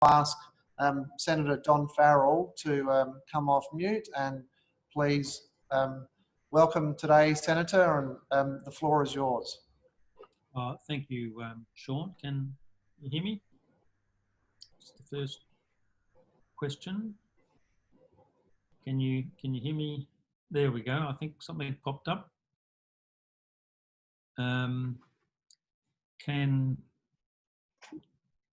ask Senator Don Farrell to come off mute, and please welcome today, Senator, and the floor is yours. Thank you, Sean. Can you hear me? That's the first question. Can you hear me? There we go. I think something popped up.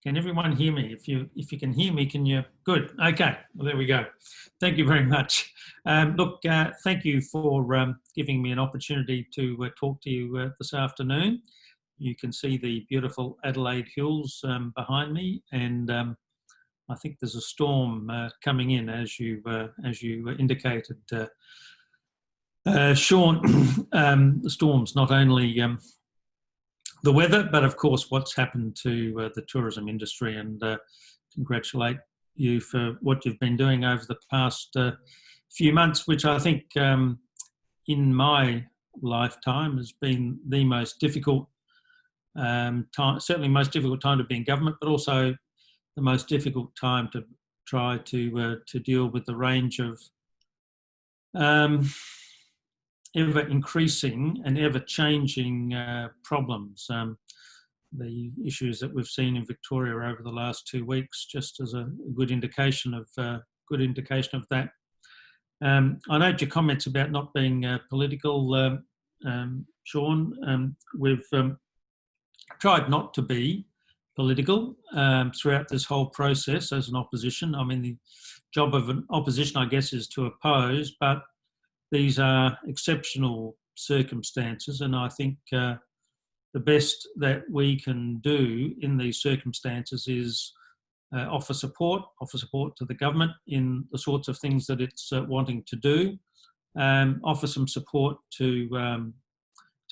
Can everyone hear me? If you can hear me, can you? Good. Okay. Well, there we go. Thank you very much. Look, thank you for giving me an opportunity to talk to you this afternoon. You can see the beautiful Adelaide Hills behind me, and I think there's a storm coming in, as you indicated, Sean. The storm's not only the weather, but of course what's happened to the tourism industry, and congratulate you for what you've been doing over the past few months, which I think in my lifetime has been the most difficult time, certainly most difficult time to be in government, but also the most difficult time to try to deal with the range of ever-increasing and ever-changing problems. The issues that we've seen in Victoria over the last 2 weeks, just as a good indication of that. I note your comments about not being political, Sean. We've tried not to be political throughout this whole process as an opposition. I mean, the job of an opposition, I guess, is to oppose, but these are exceptional circumstances, and I think the best that we can do in these circumstances is offer support to the government in the sorts of things that it's wanting to do, offer some support to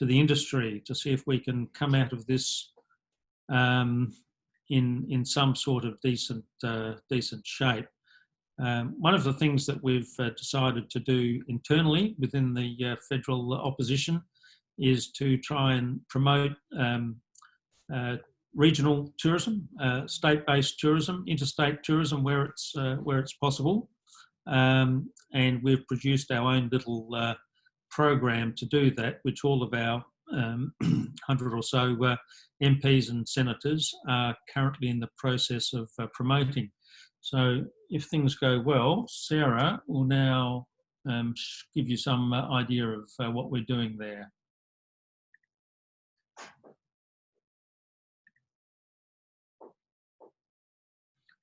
the industry to see if we can come out of this in some sort of decent shape. One of the things that we've decided to do internally within the federal opposition is to try and promote regional tourism, state-based tourism, interstate tourism where it's possible, and we've produced our own little program to do that, which all of our 100 or so MPs and senators are currently in the process of promoting. So if things go well, Sarah will now give you some idea of what we're doing there.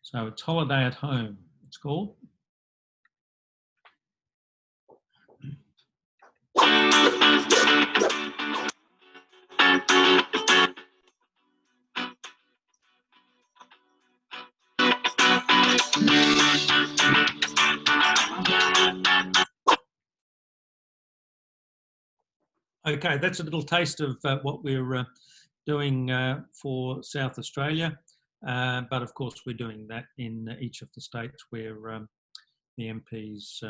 So it's Holiday at Home, it's called. Okay, that's a little taste of what we're doing for South Australia, but of course we're doing that in each of the states where the MPs'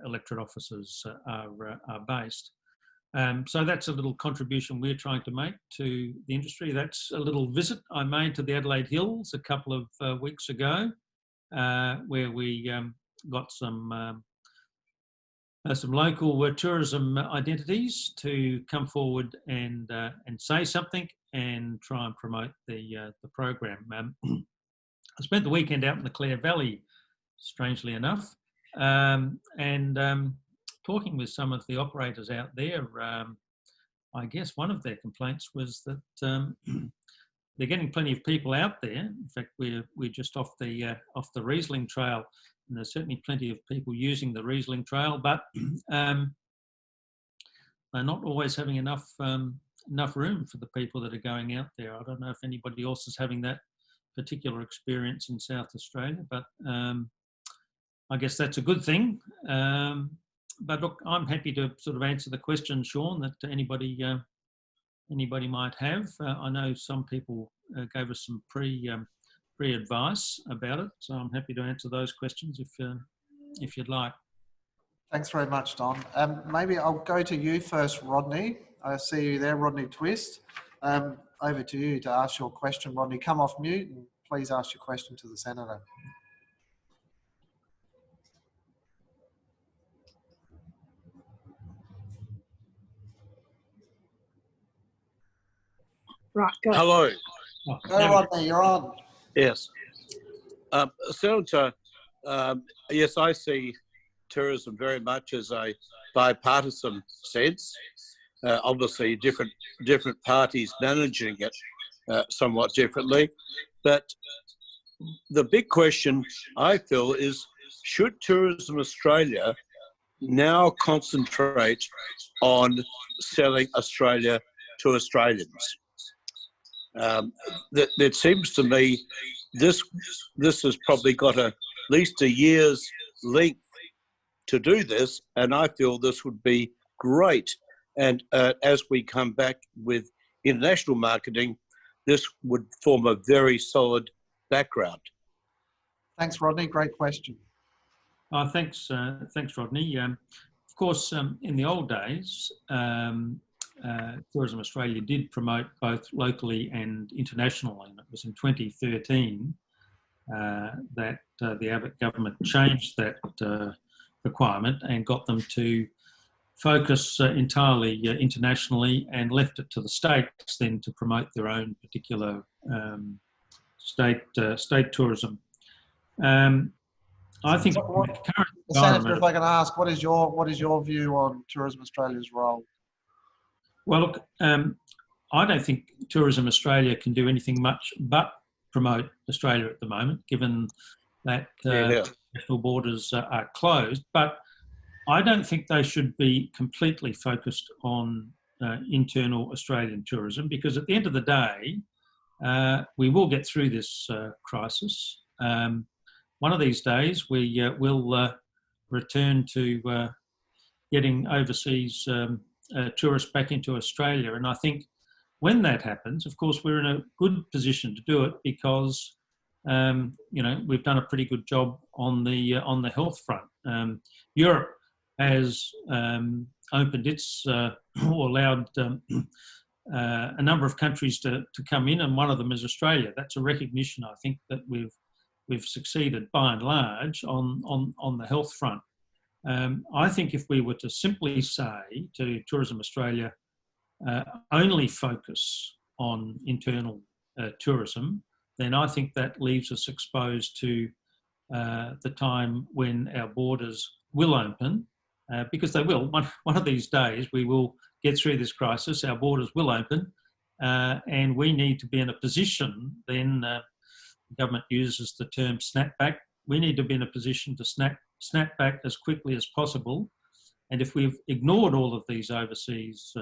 electorate offices are based. So that's a little contribution we're trying to make to the industry. That's a little visit I made to the Adelaide Hills a couple of weeks ago, where we got some local tourism identities to come forward and say something and try and promote the program. I spent the weekend out in the Clare Valley, strangely enough, and talking with some of the operators out there. I guess one of their complaints was that they're getting plenty of people out there. In fact, we're just off the Riesling Trail, and there's certainly plenty of people using the Riesling Trail, but they're not always having enough room for the people that are going out there. I don't know if anybody else is having that particular experience in South Australia, but I guess that's a good thing. But look, I'm happy to sort of answer the question, Sean, that anybody might have. I know some people gave us some pre-advice about it, so I'm happy to answer those questions if you'd like. Thanks very much, Don. Maybe I'll go to you first, Rodney. I see you there, Rodney Twist. Over to you to ask your question, Rodney. Come off mute and please ask your question to the Senator. Right, go. Hello. Go, Rodney, you're on. Yes. Senator, yes, I see tourism very much as a bipartisan sense. Obviously, different parties managing it somewhat differently. But the big question, I feel, is should Tourism Australia now concentrate on selling Australia to Australians? It seems to me this has probably got at least a year's length to do this, and I feel this would be great. And as we come back with international marketing, this would form a very solid background. Thanks, Rodney. Great question. Thanks, Rodney. Of course, in the old days, Tourism Australia did promote both locally and internationally, and it was in 2013 that the Abbott government changed that requirement and got them to focus entirely internationally, and left it to the states then to promote their own particular state tourism. I think the current Senator, if I can ask, what is your view on Tourism Australia's role? Well, look, I don't think Tourism Australia can do anything much but promote Australia at the moment, given that national borders are closed. But I don't think they should be completely focused on internal Australian tourism, because at the end of the day, we will get through this crisis. One of these days, we will return to getting overseas tourists back into Australia. And I think when that happens, of course, we're in a good position to do it because, we've done a pretty good job on the health front. Europe has opened its, or allowed a number of countries to come in, and one of them is Australia. That's a recognition, I think, that we've succeeded by and large on the health front. I think if we were to simply say to Tourism Australia, only focus on internal tourism, then I think that leaves us exposed to the time when our borders will open, because they will. One of these days we will get through this crisis, our borders will open, and we need to be in a position then, the government uses the term snapback, we need to be in a position to snap back as quickly as possible. And if we've ignored all of these overseas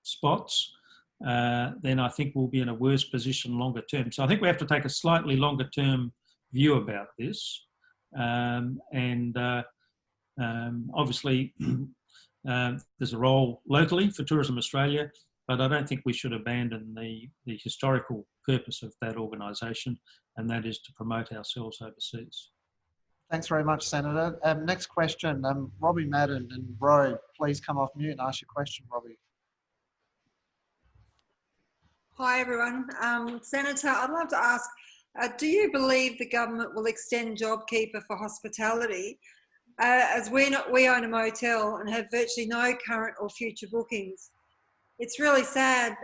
spots, then I think we'll be in a worse position longer term. So I think we have to take a slightly longer term view about this. Obviously, there's a role locally for Tourism Australia, but I don't think we should abandon the historical purpose of that organisation, and that is to promote ourselves overseas. Thanks very much, Senator. Next question, Robbie Madden and Roe, please come off mute and ask your question, Robbie. Hi, everyone. Senator, I'd love to ask, do you believe the government will extend JobKeeper for hospitality? As we own a motel and have virtually no current or future bookings. It's really sad.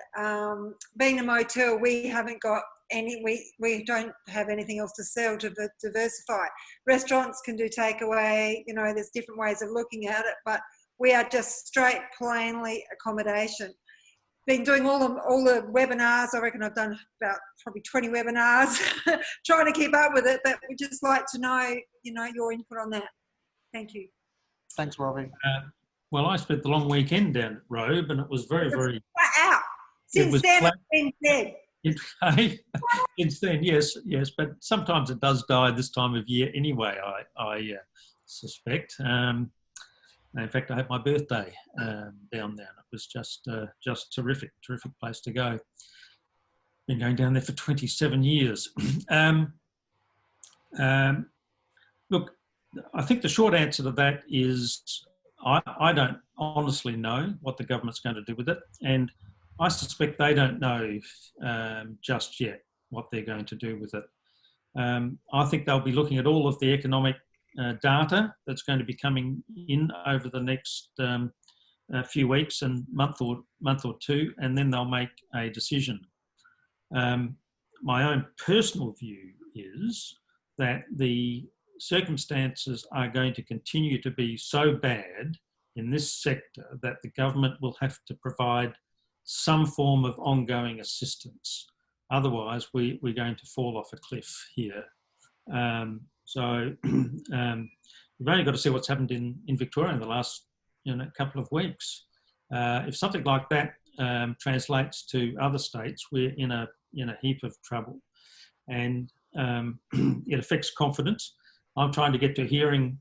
Being a motel, we haven't got any, we don't have anything else to sell to diversify. Restaurants can do takeaway, there's different ways of looking at it, but we are just straight, plainly accommodation. Been doing all the webinars. I reckon I've done about probably 20 webinars, trying to keep up with it, but we'd just like to know, your input on that. Thank you. Thanks, Robbie. Well, I spent the long weekend down at Robe, and it was very, very... Flat out. Since then, it's been dead. Since then, yes, but sometimes it does die this time of year anyway, I suspect. In fact, I had my birthday down there, and it was just terrific place to go. Been going down there for 27 years. Look, I think the short answer to that is I don't honestly know what the government's going to do with it. And I suspect they don't know just yet what they're going to do with it. I think they'll be looking at all of the economic data that's going to be coming in over the next few weeks and month or two, and then they'll make a decision. My own personal view is that the circumstances are going to continue to be so bad in this sector that the government will have to provide some form of ongoing assistance. Otherwise, we're going to fall off a cliff here. So we've only got to see what's happened in Victoria in the last couple of weeks. If something like that translates to other states, we're in a heap of trouble, and it affects confidence. I'm trying to get to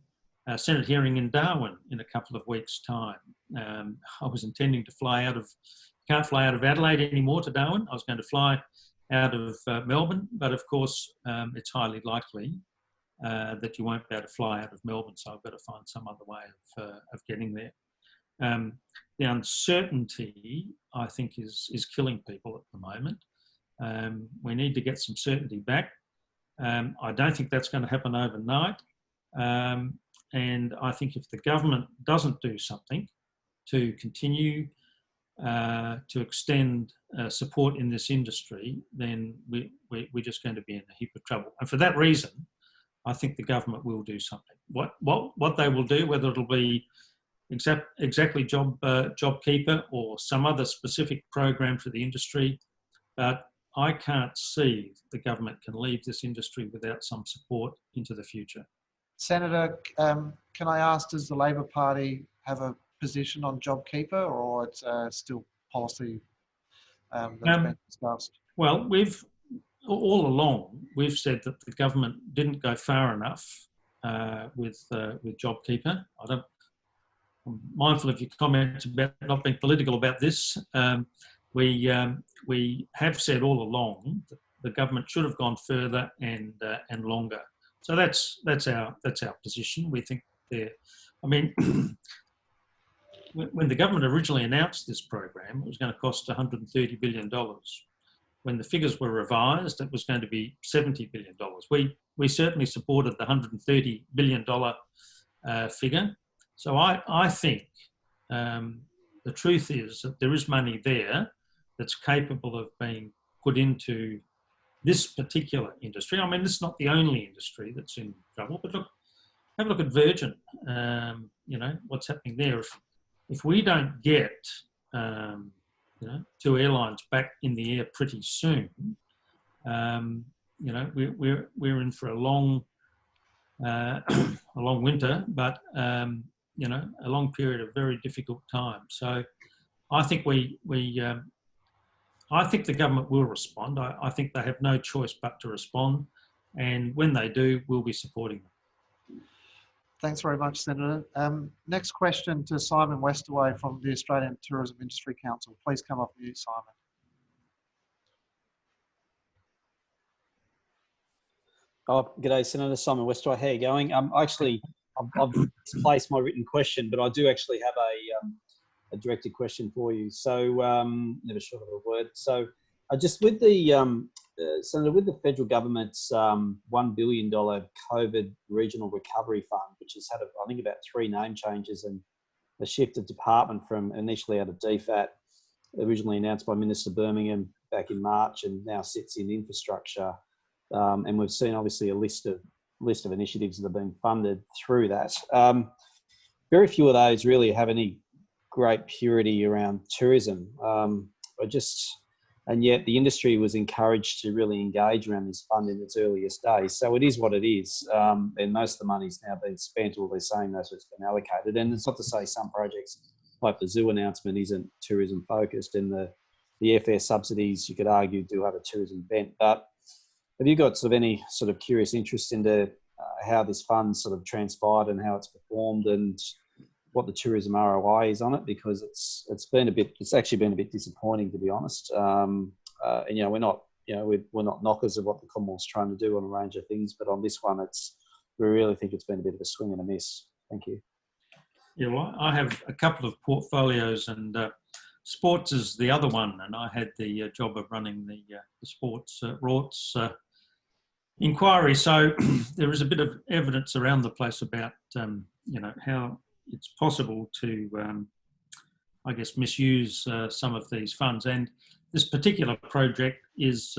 a Senate hearing in Darwin in a couple of weeks' time. I was intending to can't fly out of Adelaide anymore to Darwin. I was going to fly out of Melbourne, but of course it's highly likely that you won't be able to fly out of Melbourne, so I've got to find some other way of getting there. The uncertainty, I think, is killing people at the moment. We need to get some certainty back. I don't think that's going to happen overnight. And I think if the government doesn't do something to continue to extend support in this industry, then we're just going to be in a heap of trouble. And for that reason, I think the government will do something. What they will do, whether it'll be exactly JobKeeper or some other specific program for the industry, but I can't see the government can leave this industry without some support into the future. Senator, can I ask, does the Labor Party have a position on JobKeeper, or it's still policy that's been discussed? Well, all along we've said that the government didn't go far enough with JobKeeper. I'm mindful of your comments about not being political about this. We have said all along that the government should have gone further and longer. So that's our position. We think when the government originally announced this program, it was going to cost $130 billion. When the figures were revised, it was going to be $70 billion. We certainly supported the $130 billion figure. So I think the truth is that there is money there that's capable of being put into this particular industry. I mean, this is not the only industry that's in trouble, but look, have a look at Virgin. What's happening there. If we don't get 2 airlines back in the air pretty soon, we're in for a long winter, but a long period of very difficult time. So I think I think the government will respond. I think they have no choice but to respond, and when they do, we'll be supporting them. Thanks very much, Senator. Next question to Simon Westaway from the Australian Tourism Industry Council. Please come off mute, Simon. Oh, g'day, Senator. Simon Westaway. How are you going? I've placed my written question, but I do actually have a directed question for you. So, never short of a word. So, just with the Senator, with the federal government's $1 billion COVID regional recovery fund, which has had, I think, about 3 name changes and a shift of department from initially out of DFAT, originally announced by Minister Birmingham back in March, and now sits in infrastructure. And we've seen obviously a list of initiatives that have been funded through that. Very few of those really have any great purity around tourism. And yet the industry was encouraged to really engage around this fund in its earliest days. So it is what it is. And most of the money's now been spent, or they're saying that's what's been allocated. And it's not to say some projects, like the zoo announcement, isn't tourism focused, and the airfare subsidies, you could argue, do have a tourism bent. But have you got sort of any sort of curious interest into how this fund sort of transpired and how it's performed, and what the tourism ROI is on it? Because it's actually been a bit disappointing, to be honest. And we're not knockers of what the Commonwealth's trying to do on a range of things, but on this one, we really think it's been a bit of a swing and a miss. Thank you. Yeah, well, I have a couple of portfolios, and sports is the other one, and I had the job of running the sports rorts inquiry. So there is a bit of evidence around the place about how it's possible to, I guess, misuse some of these funds. And this particular project is,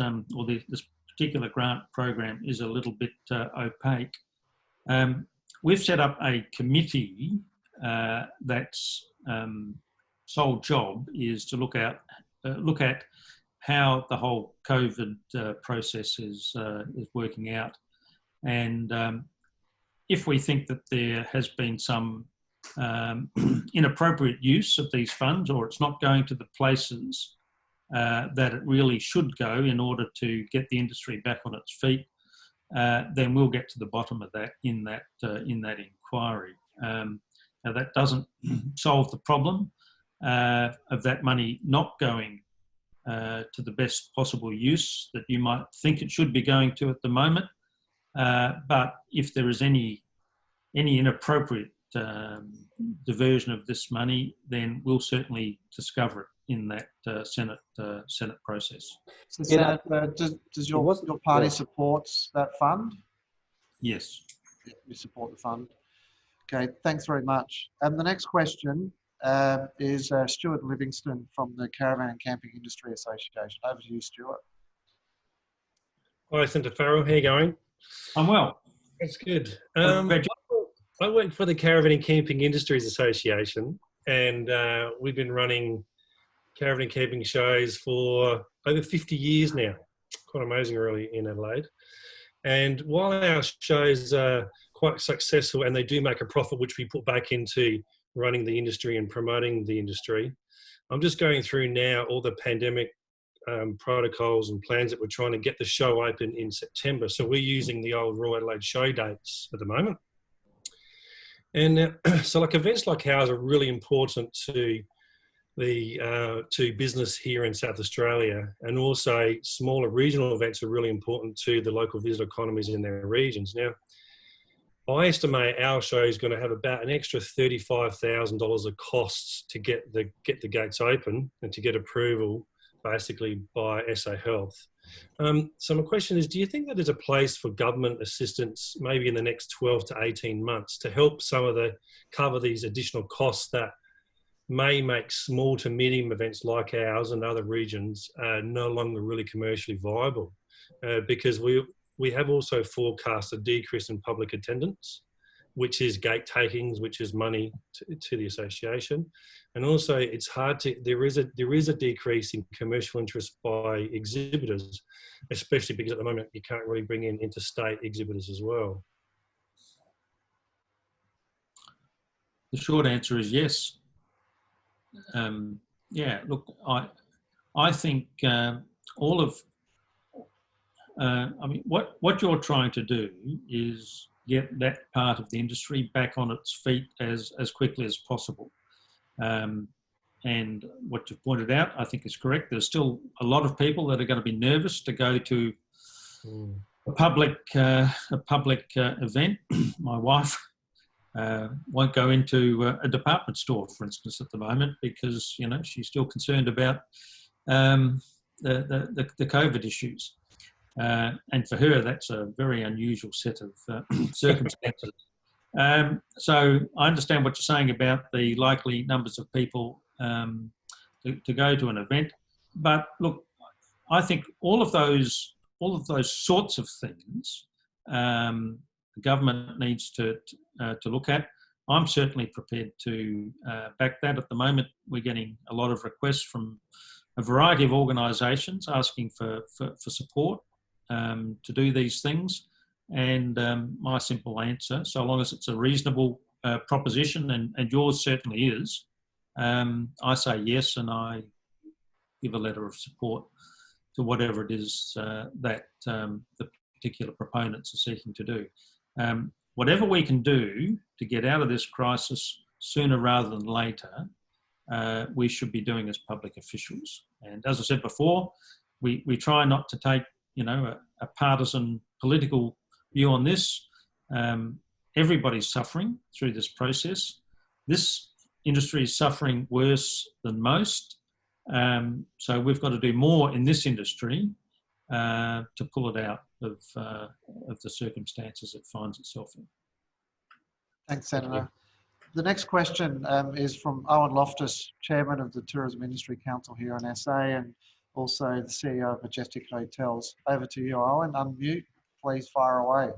this particular grant program is a little bit opaque. We've set up a committee that's sole job is to look at how the whole COVID process is working out, and if we think that there has been some inappropriate use of these funds, or it's not going to the places that it really should go in order to get the industry back on its feet, then we'll get to the bottom of that in that inquiry. Now that doesn't solve the problem of that money not going to the best possible use that you might think it should be going to at the moment. But if there is any inappropriate diversion of this money, then we'll certainly discover it in that Senate process. So, Senator, does your party supports that fund? Yes. You support the fund. Okay, thanks very much. And the next question is Stuart Livingston from the Caravan and Camping Industry Association. Over to you, Stuart. Hi, Senator Farrell. How are you going? I'm well. That's good. I work for the Caravan and Camping Industries Association, and we've been running caravan and camping shows for over 50 years now. Quite amazing, really, in Adelaide. And while our shows are quite successful and they do make a profit, which we put back into running the industry and promoting the industry, I'm just going through now all the pandemic protocols and plans that we're trying to get the show open in September. So we're using the old Royal Adelaide show dates at the moment. And so like events like ours are really important to to business here in South Australia, and also smaller regional events are really important to the local visitor economies in their regions. Now, I estimate our show is going to have about an extra $35,000 of costs to get the gates open and to get approval, basically by SA Health. So my question is, do you think that there's a place for government assistance, maybe in the next 12 to 18 months, to help cover these additional costs that may make small to medium events like ours and other regions no longer really commercially viable? Because we have also forecast a decrease in public attendance, which is gate takings, which is money to the association. And also it's hard to, there is a decrease in commercial interest by exhibitors, especially because at the moment you can't really bring in interstate exhibitors as well. The short answer is yes. Yeah, look, I think all of, I mean, what you're trying to do is get that part of the industry back on its feet as quickly as possible. And what you've pointed out, I think, is correct. There's still a lot of people that are going to be nervous to go to a public event. My wife won't go into a department store, for instance, at the moment, because she's still concerned about the COVID issues. And for her, that's a very unusual set of circumstances. So I understand what you're saying about the likely numbers of people to go to an event. But look, I think all of those sorts of things the government needs to look at. I'm certainly prepared to back that. At the moment, we're getting a lot of requests from a variety of organisations asking for support to do these things. And my simple answer, so long as it's a reasonable proposition, and yours certainly is, I say yes, and I give a letter of support to whatever it is that the particular proponents are seeking to do. Whatever we can do to get out of this crisis sooner rather than later, we should be doing as public officials. And as I said before, we try not to take a partisan political view on this. Everybody's suffering through this process. This industry is suffering worse than most. So we've got to do more in this industry to pull it out of the circumstances it finds itself in. Thanks, Senator. The next question is from Owen Loftus, Chairman of the Tourism Industry Council here in SA and also the CEO of Majestic Hotels. Over to you, Owen. Unmute, please fire away.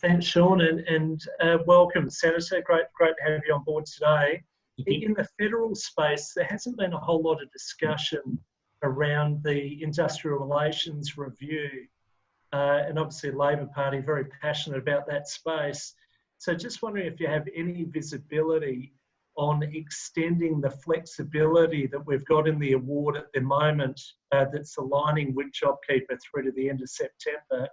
Thanks, Sean, and welcome, Senator. Great to have you on board today. In the federal space, there hasn't been a whole lot of discussion around the industrial relations review, and obviously Labor Party very passionate about that space. So just wondering if you have any visibility on extending the flexibility that we've got in the award at the moment that's aligning with JobKeeper through to the end of September.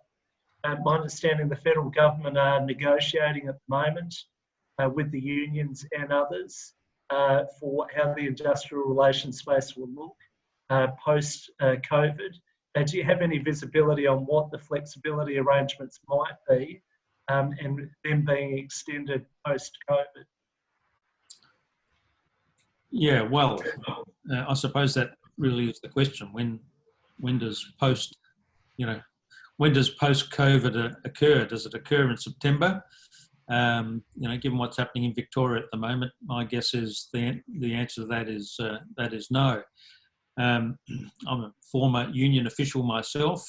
My understanding, the federal government are negotiating at the moment with the unions and others for how the industrial relations space will look post-COVID. Do you have any visibility on what the flexibility arrangements might be and them being extended post-COVID? Yeah, well, I suppose that really is the question. When does when does post-COVID occur? Does it occur in September? Given what's happening in Victoria at the moment, my guess is the answer to that is no. I'm a former union official myself.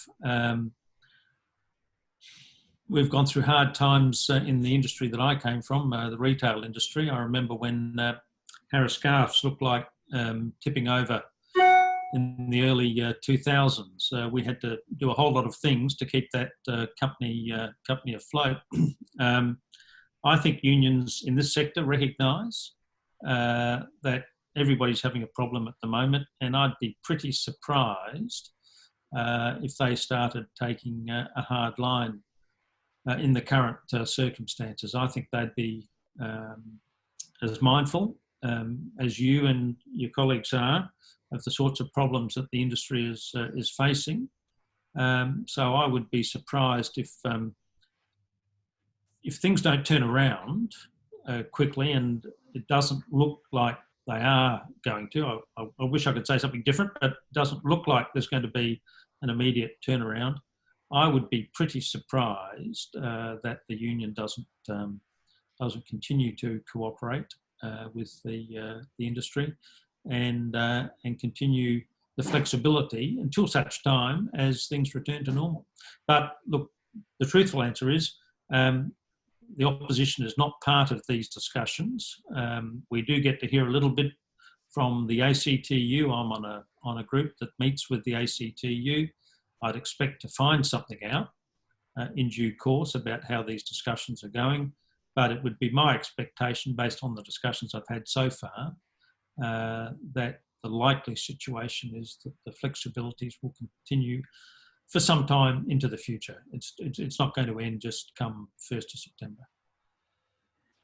We've gone through hard times in the industry that I came from, the retail industry. I remember when Harris Scarfs looked like tipping over in the early 2000s. We had to do a whole lot of things to keep that company afloat. I think unions in this sector recognise that everybody's having a problem at the moment, and I'd be pretty surprised if they started taking a hard line in the current circumstances. I think they'd be as mindful as you and your colleagues are of the sorts of problems that the industry is facing. So I would be surprised if things don't turn around quickly, and it doesn't look like they are going to. I wish I could say something different, but it doesn't look like there's going to be an immediate turnaround. I would be pretty surprised that the union doesn't continue to cooperate with the industry and continue the flexibility until such time as things return to normal. But look, the truthful answer is the opposition is not part of these discussions. We do get to hear a little bit from the ACTU. I'm on a group that meets with the ACTU. I'd expect to find something out in due course about how these discussions are going, but it would be my expectation, based on the discussions I've had so far, that the likely situation is that the flexibilities will continue for some time into the future. It's not going to end just come 1st of September.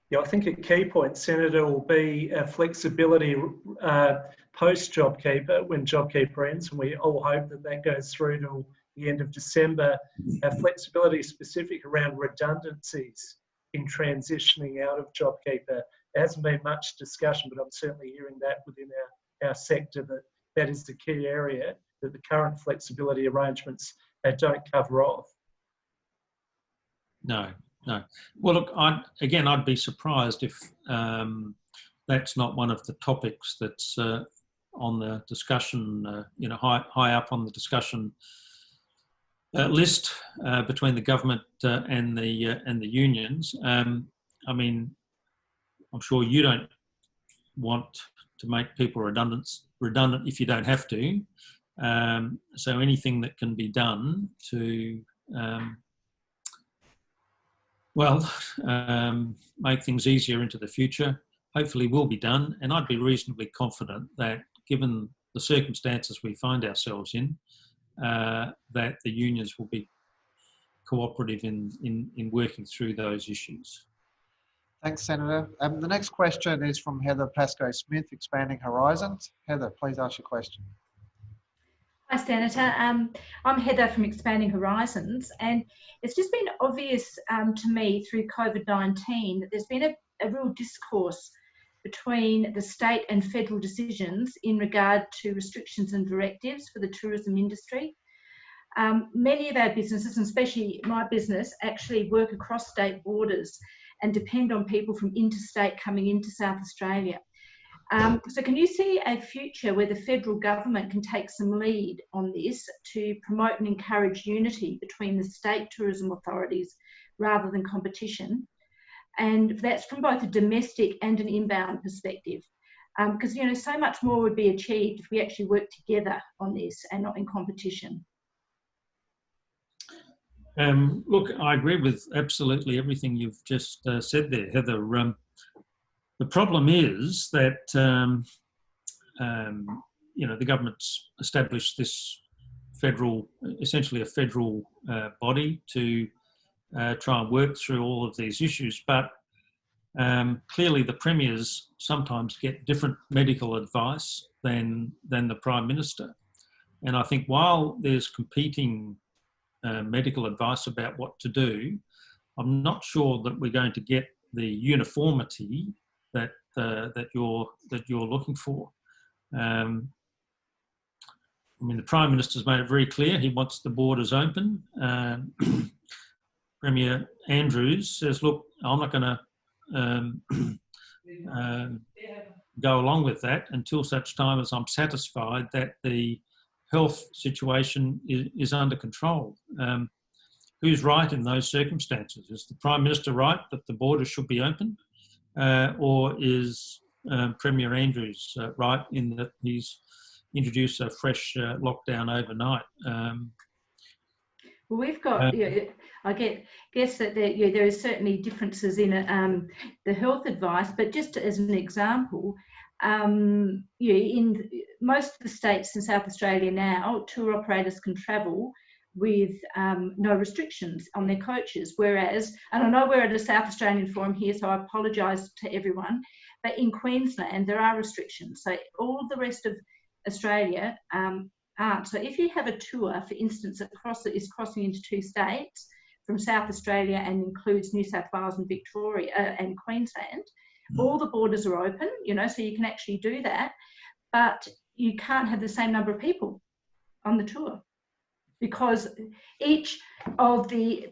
Yeah, I think a key point, Senator, will be flexibility post-JobKeeper, when JobKeeper ends, and we all hope that that goes through to the end of December. Flexibility specific around redundancies in transitioning out of JobKeeper. There hasn't been much discussion, but I'm certainly hearing that within our sector, that is the key area that the current flexibility arrangements don't cover off. No. Well, look, I'd be surprised if that's not one of the topics that's on the discussion, high up on the discussion list between the government and the unions. I mean, I'm sure you don't want to make people redundant if you don't have to. So anything that can be done to make things easier into the future, hopefully will be done. And I'd be reasonably confident that, given the circumstances we find ourselves in, that the unions will be cooperative in working through those issues. Thanks, Senator. The next question is from Heather Pascoe-Smith, Expanding Horizons. Heather, please ask your question. Hi, Senator. I'm Heather from Expanding Horizons, and it's just been obvious to me through COVID-19 that there's been a real discourse between the state and federal decisions in regard to restrictions and directives for the tourism industry. Many of our businesses, and especially my business, actually work across state borders and depend on people from interstate coming into South Australia. So can you see a future where the federal government can take some lead on this to promote and encourage unity between the state tourism authorities rather than competition? And that's from both a domestic and an inbound perspective. Because, you know, so much more would be achieved if we actually work together on this and not in competition. Look, I agree with absolutely everything you've just said there, Heather. The problem is that, you know, the government's established this essentially a federal body to try and work through all of these issues. But clearly the premiers sometimes get different medical advice than the Prime Minister. And I think while there's competing medical advice about what to do, I'm not sure that we're going to get the uniformity that you're looking for. I mean, the Prime Minister's made it very clear he wants the borders open. Premier Andrews says, look, I'm not going to go along with that until such time as I'm satisfied that the health situation is under control. Who's right in those circumstances? Is the Prime Minister right that the borders should be open? Or is Premier Andrews right in that he's introduced a fresh lockdown overnight? Well, we've got, I guess that there is certainly differences in the health advice, but just as an example, in most of the states in South Australia now, tour operators can travel with no restrictions on their coaches, whereas, and I know we're at a South Australian forum here, so I apologise to everyone, but in Queensland there are restrictions. So all the rest of Australia aren't. So if you have a tour, for instance, that is crossing into 2 states from South Australia and includes New South Wales and Victoria and Queensland, all the borders are open, you know, so you can actually do that, but you can't have the same number of people on the tour because each of the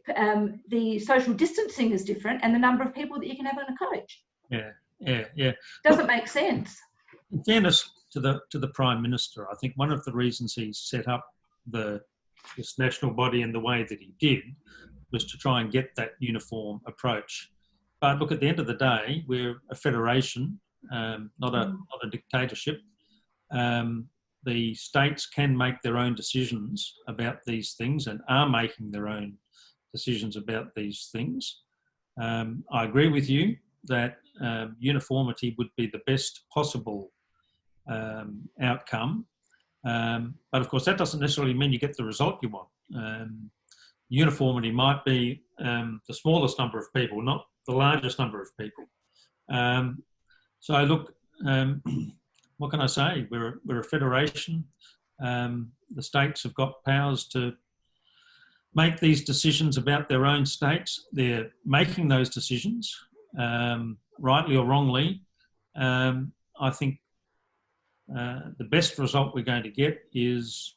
social distancing is different and the number of people that you can have on a coach. Yeah. Doesn't make sense. In fairness to the Prime Minister, I think one of the reasons he set up this national body in the way that he did was to try and get that uniform approach. But look, at the end of the day, we're a federation, not a dictatorship. The states can make their own decisions about these things and are making their own decisions about these things. I agree with you that uniformity would be the best possible outcome. But of course, that doesn't necessarily mean you get the result you want. Uniformity might be the smallest number of people, not the largest number of people. So look, what can I say? We're a federation. The states have got powers to make these decisions about their own states. They're making those decisions, rightly or wrongly. I think the best result we're going to get is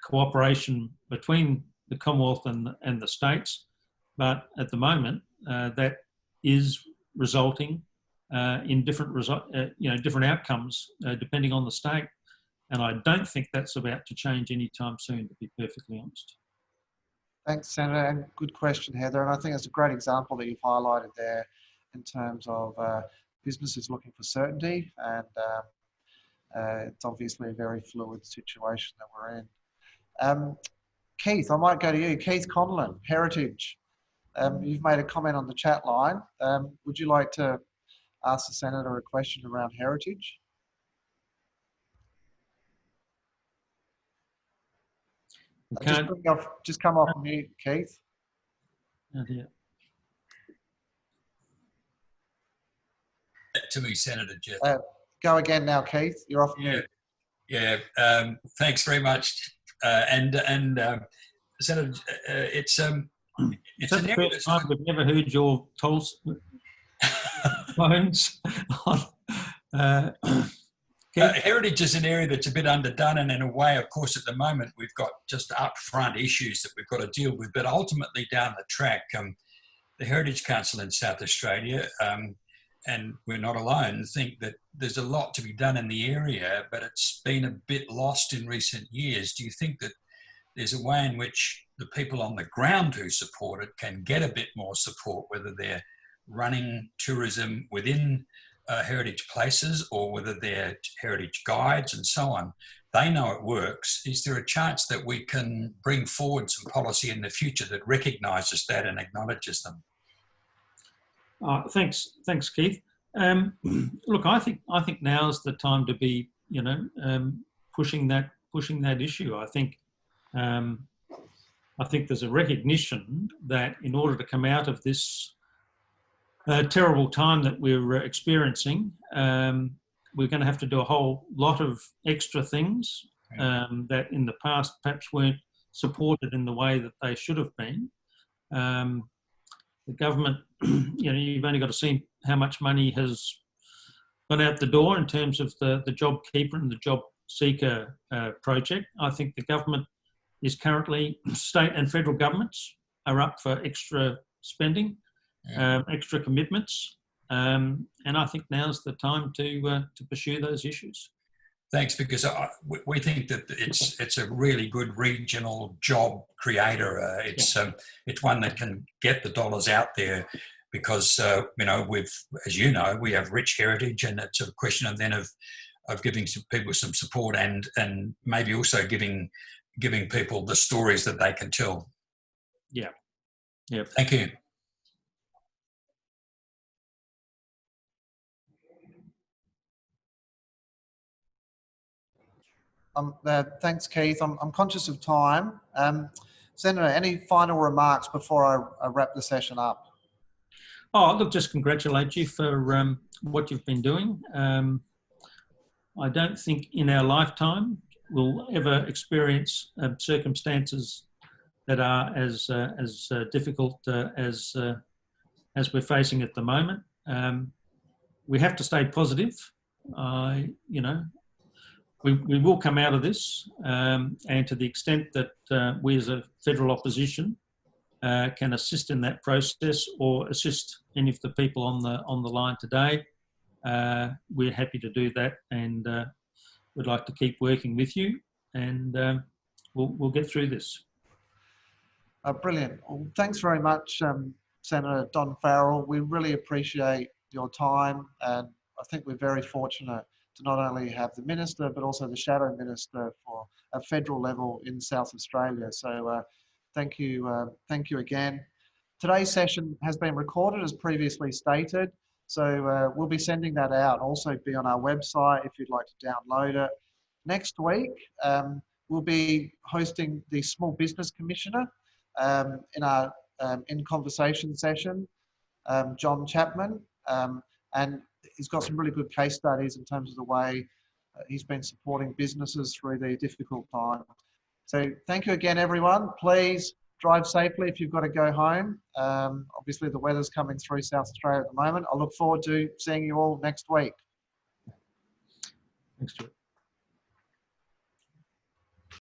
cooperation between the Commonwealth and the states. But at the moment, that is resulting in different outcomes depending on the state. And I don't think that's about to change anytime soon, to be perfectly honest. Thanks, Senator, and good question, Heather. And I think it's a great example that you've highlighted there in terms of businesses looking for certainty, and it's obviously a very fluid situation that we're in. Keith, I might go to you. Keith Conlon, Heritage. You've made a comment on the chat line. Would you like to ask the Senator a question around heritage? Just come off mute, Keith. To me, Senator Jeff. Go again now, Keith. You're off mute. Yeah. Thanks very much. And Senator, it's the first time we've never heard your toll. phones. Heritage is an area that's a bit underdone, and in a way, of course, at the moment, we've got just upfront issues that we've got to deal with. But ultimately, down the track, the Heritage Council in South Australia, and we're not alone, think that there's a lot to be done in the area, but it's been a bit lost in recent years. Do you think that there's a way in which the people on the ground who support it can get a bit more support, whether they're running tourism within heritage places or whether they're heritage guides and so on? They know it works. Is there a chance that we can bring forward some policy in the future that recognises that and acknowledges them? Thanks, Keith. Look, I think now's the time to be, pushing that issue. I think there's a recognition that in order to come out of this terrible time that we're experiencing, we're going to have to do a whole lot of extra things that in the past perhaps weren't supported in the way that they should have been. The government, you've only got to see how much money has gone out the door in terms of the JobKeeper and the Job Seeker project. I think the government is currently, state and federal governments are up for extra spending, extra commitments, and I think now's the time to pursue those issues. Thanks, because we think that it's a really good regional job creator. It's one that can get the dollars out there, because we have rich heritage, and it's a question of then of giving some people some support and maybe also giving people the stories that they can tell. Yeah. Thank you. Thanks, Keith. I'm conscious of time. Senator, any final remarks before I wrap the session up? Oh, look, just congratulate you for what you've been doing. I don't think in our lifetime we'll ever experience circumstances that are as difficult as we're facing at the moment. We have to stay positive. We will come out of this, and to the extent that we as a federal opposition can assist in that process or assist any of the people on the line today, we're happy to do that, and we'd like to keep working with you, and we'll get through this. Brilliant. Well, thanks very much, Senator Don Farrell. We really appreciate your time, and I think we're very fortunate to not only have the Minister, but also the Shadow Minister for a federal level in South Australia. So thank you again. Today's session has been recorded as previously stated, so we'll be sending that out, also be on our website if you'd like to download it. Next week, we'll be hosting the Small Business Commissioner in our in conversation session, John Chapman, and he's got some really good case studies in terms of the way he's been supporting businesses through the difficult time. So thank you again, everyone. Please drive safely if you've got to go home. Obviously, the weather's coming through South Australia at the moment. I look forward to seeing you all next week. Thanks, Stuart.